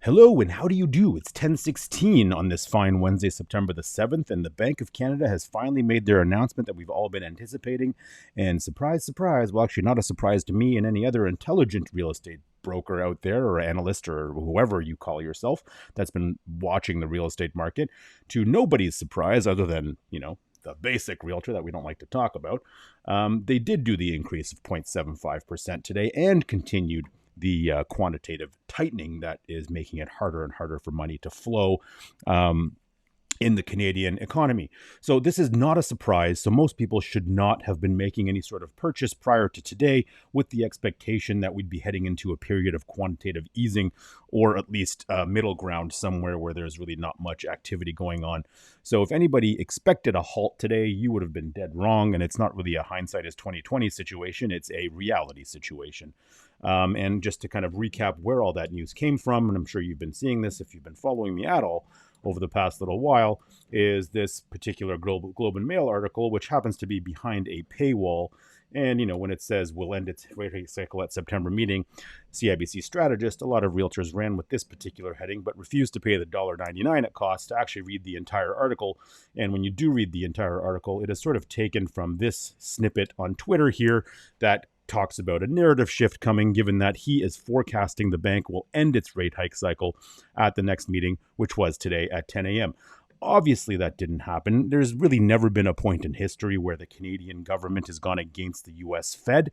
Hello and how do you do? It's 10:16 on this fine Wednesday, September the 7th, and the Bank of Canada has finally made their announcement that we've all been anticipating. And surprise, surprise, well, actually not a surprise to me and any other intelligent real estate broker out there or analyst or whoever you call yourself that's been watching the real estate market, to nobody's surprise other than, the basic realtor that we don't like to talk about. They did do the increase of 0.75% today and continued the quantitative tightening that is making it harder and harder for money to flow in the Canadian economy. So this is not a surprise. So most people should not have been making any sort of purchase prior to today with the expectation that we'd be heading into a period of quantitative easing, or at least middle ground somewhere where there's really not much activity going on. So if anybody expected a halt today, you would have been dead wrong. And it's not really a hindsight is 2020 situation. It's a reality situation. And just to kind of recap where all that news came from, and I'm sure you've been seeing this if you've been following me at all over the past little while, is this particular Globe and Mail article, which happens to be behind a paywall. And, when it says we'll end its rate hike cycle at September meeting, CIBC strategist, a lot of realtors ran with this particular heading, but refused to pay the $1.99 it costs to actually read the entire article. And when you do read the entire article, it is sort of taken from this snippet on Twitter here that talks about a narrative shift coming, given that he is forecasting the bank will end its rate hike cycle at the next meeting, which was today at 10 a.m. Obviously, that didn't happen. There's really never been a point in history where the Canadian government has gone against the U.S. Fed.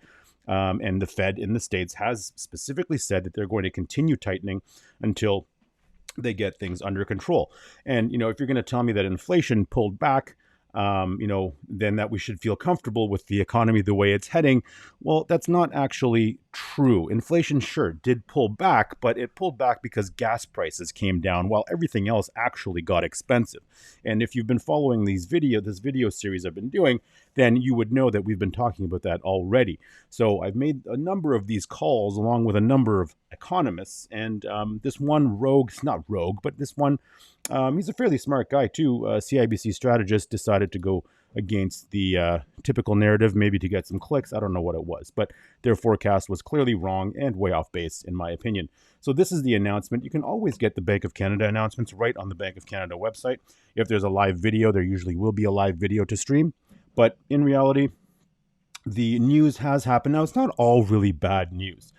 And the Fed in the States has specifically said that they're going to continue tightening until they get things under control. And, if you're going to tell me that inflation pulled back, then that we should feel comfortable with the economy the way it's heading. Well, that's not actually true. Inflation, sure, did pull back, but it pulled back because gas prices came down while everything else actually got expensive. And if you've been following this video series I've been doing, then you would know that we've been talking about that already. So I've made a number of these calls along with a number of economists, and this one not rogue, but this one, he's a fairly smart guy too, CIBC strategist, decided to go against the typical narrative, maybe to get some clicks. I don't know what it was, but their forecast was clearly wrong and way off base, in my opinion. So this is the announcement. You can always get the Bank of Canada announcements right on the Bank of Canada website. If there's a live video, there usually will be a live video to stream. But in reality, the news has happened. Now, it's not all really bad news.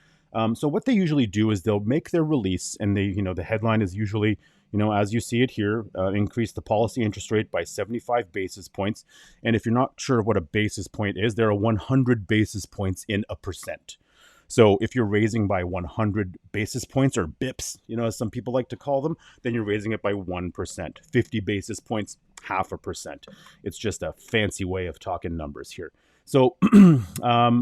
So what they usually do is they'll make their release, and the headline is usually, as you see it here, increase the policy interest rate by 75 basis points. And if you're not sure what a basis point is, there are 100 basis points in a percent. So if you're raising by 100 basis points, or bips, as some people like to call them, then you're raising it by 1%. 50 basis points, 0.5%. It's just a fancy way of talking numbers here. So,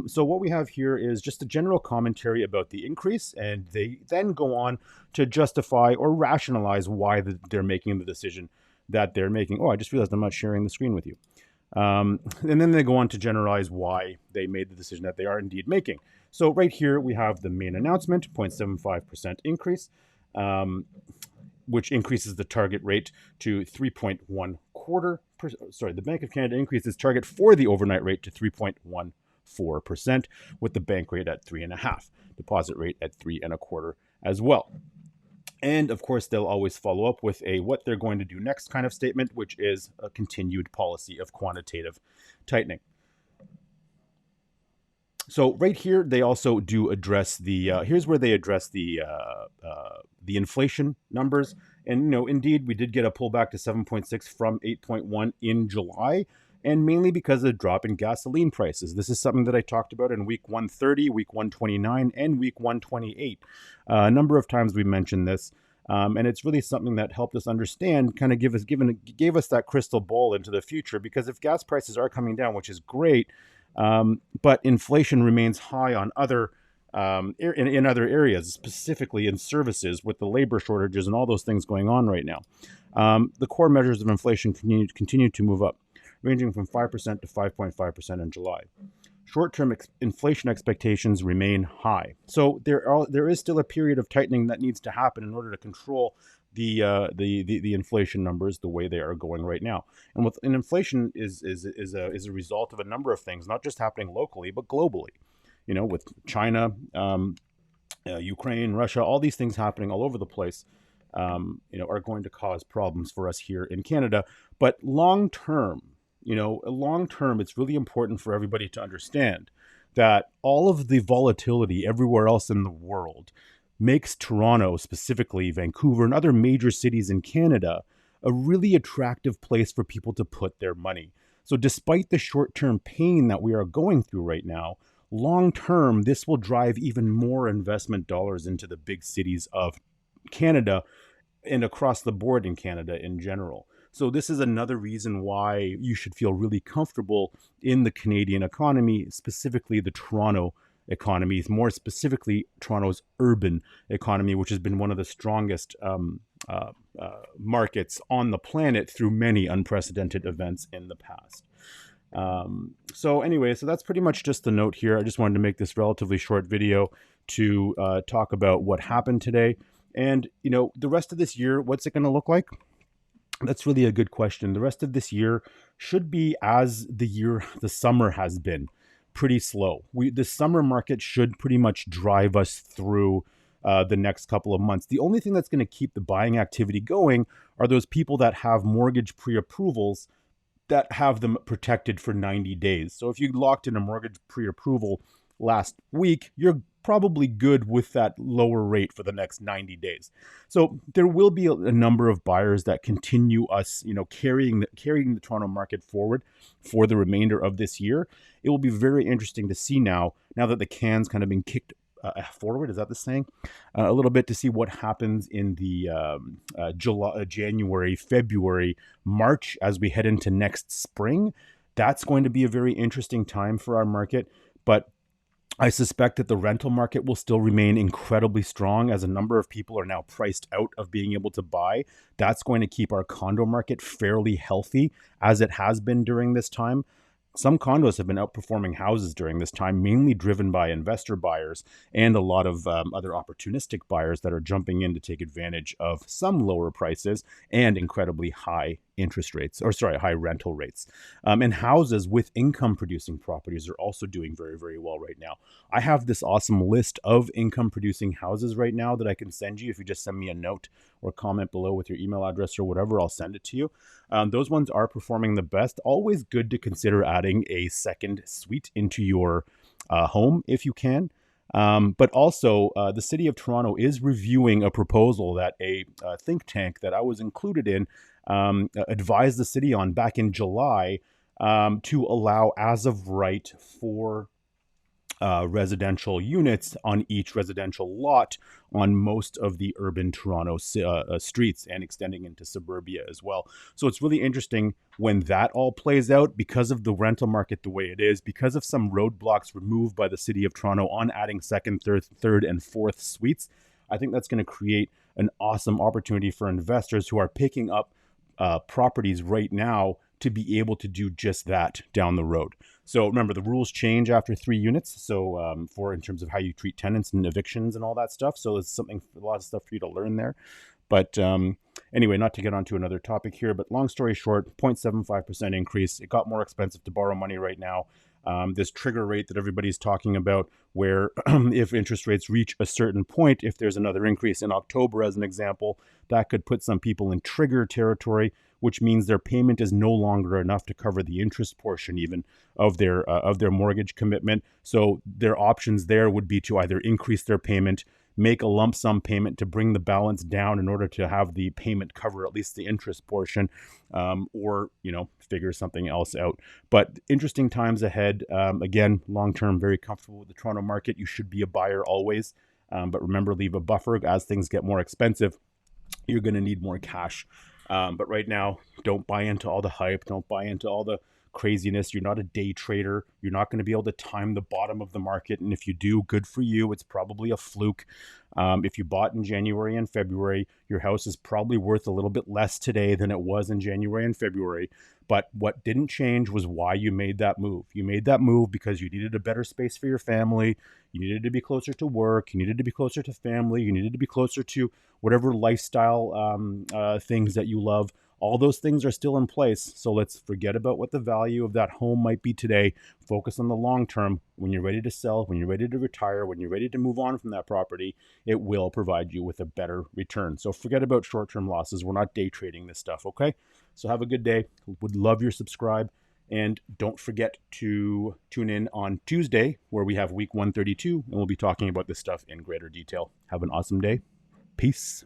so what we have here is just a general commentary about the increase, and they then go on to justify or rationalize why they're making the decision that they're making. Oh, I just realized I'm not sharing the screen with you. And then they go on to generalize why they made the decision that they are indeed making. So right here we have the main announcement, 0.75% increase, which increases the target rate to 3.14%. The Bank of Canada increased its target for the overnight rate to 3.14%, with the bank rate at 3.5%, deposit rate at 3.25% as well. And of course, they'll always follow up with a what they're going to do next kind of statement, which is a continued policy of quantitative tightening. So right here, they also do address here's where they address the inflation numbers. And, indeed, we did get a pullback to 7.6 from 8.1 in July, and mainly because of the drop in gasoline prices. This is something that I talked about in week 130, week 129, and week 128. A number of times we mentioned this, and it's really something that helped us understand, kind of gave us that crystal ball into the future, because if gas prices are coming down, which is great, but inflation remains high on other in other areas, specifically in services, with the labor shortages and all those things going on right now. The core measures of inflation continue to move up, ranging from 5% to 5.5% in July. Short-term inflation expectations remain high. So there is still a period of tightening that needs to happen in order to control the inflation numbers the way they are going right now. And inflation is a result of a number of things, not just happening locally, but globally. With China Ukraine, Russia, all these things happening all over the place, are going to cause problems for us here in Canada. But long term, it's really important for everybody to understand that all of the volatility everywhere else in the world makes Toronto, specifically Vancouver, and other major cities in Canada a really attractive place for people to put their money. So, despite the short term pain that we are going through right now, long term, this will drive even more investment dollars into the big cities of Canada and across the board in Canada in general. So, this is another reason why you should feel really comfortable in the Canadian economy, specifically the Toronto economy, more specifically Toronto's urban economy, which has been one of the strongest markets on the planet through many unprecedented events in the past. So that's pretty much just the note here. I just wanted to make this relatively short video to talk about what happened today. And, the rest of this year, what's it going to look like? That's really a good question. The rest of this year should be as the summer has been, pretty slow. The summer market should pretty much drive us through the next couple of months. The only thing that's going to keep the buying activity going are those people that have mortgage pre-approvals that have them protected for 90 days. So if you locked in a mortgage pre-approval last week, you're probably good with that lower rate for the next 90 days. So there will be a number of buyers that continue us, carrying the Toronto market forward for the remainder of this year. It will be very interesting to see now that the can's kind of been kicked forward, is that the saying? A little bit, to see what happens in the January, February, March as we head into next spring. That's going to be a very interesting time for our market. But I suspect that the rental market will still remain incredibly strong, as a number of people are now priced out of being able to buy. That's going to keep our condo market fairly healthy, as it has been during this time. Some condos have been outperforming houses during this time, mainly driven by investor buyers and a lot of other opportunistic buyers that are jumping in to take advantage of some lower prices and incredibly high high rental rates. And houses with income producing properties are also doing very, very well right now. I have this awesome list of income producing houses right now that I can send you. If you just send me a note or comment below with your email address or whatever, I'll send it to you. Those ones are performing the best. Always good to consider adding a second suite into your home if you can. But also, the city of Toronto is reviewing a proposal that a think tank that I was included in advised the city on back in July, to allow, as of right, 4 residential units on each residential lot on most of the urban Toronto streets, and extending into suburbia as well. So it's really interesting when that all plays out, because of the rental market the way it is, because of some roadblocks removed by the city of Toronto on adding second, third, and fourth suites. I think that's going to create an awesome opportunity for investors who are picking up properties right now to be able to do just that down the road. So remember, the rules change after 3 units. So for in terms of how you treat tenants and evictions and all that stuff. So it's a lot of stuff for you to learn there. But anyway, not to get onto another topic here, but long story short, 0.75% increase. It got more expensive to borrow money right now. This trigger rate that everybody's talking about, where if interest rates reach a certain point, if there's another increase in October, as an example, that could put some people in trigger territory, which means their payment is no longer enough to cover the interest portion even of their mortgage commitment. So their options there would be to either increase their payment, make a lump sum payment to bring the balance down in order to have the payment cover at least the interest portion, or figure something else out. But interesting times ahead. Again, long term, very comfortable with the Toronto market. You should be a buyer always, but remember, leave a buffer. As things get more expensive, you're going to need more cash. But right now, don't buy into all the hype. Don't buy into all the craziness. You're not a day trader. You're not going to be able to time the bottom of the market. And if you do, good for you. It's probably a fluke. If you bought in January and February, your house is probably worth a little bit less today than it was in January and February. But what didn't change was why you made that move. You made that move because you needed a better space for your family. You needed to be closer to work. You needed to be closer to family. You needed to be closer to whatever lifestyle things that you love. All those things are still in place. So let's forget about what the value of that home might be today. Focus on the long term. When you're ready to sell, when you're ready to retire, when you're ready to move on from that property, it will provide you with a better return. So forget about short-term losses. We're not day trading this stuff, okay? So have a good day. Would love your subscribe. And don't forget to tune in on Tuesday, where we have week 132, and we'll be talking about this stuff in greater detail. Have an awesome day. Peace.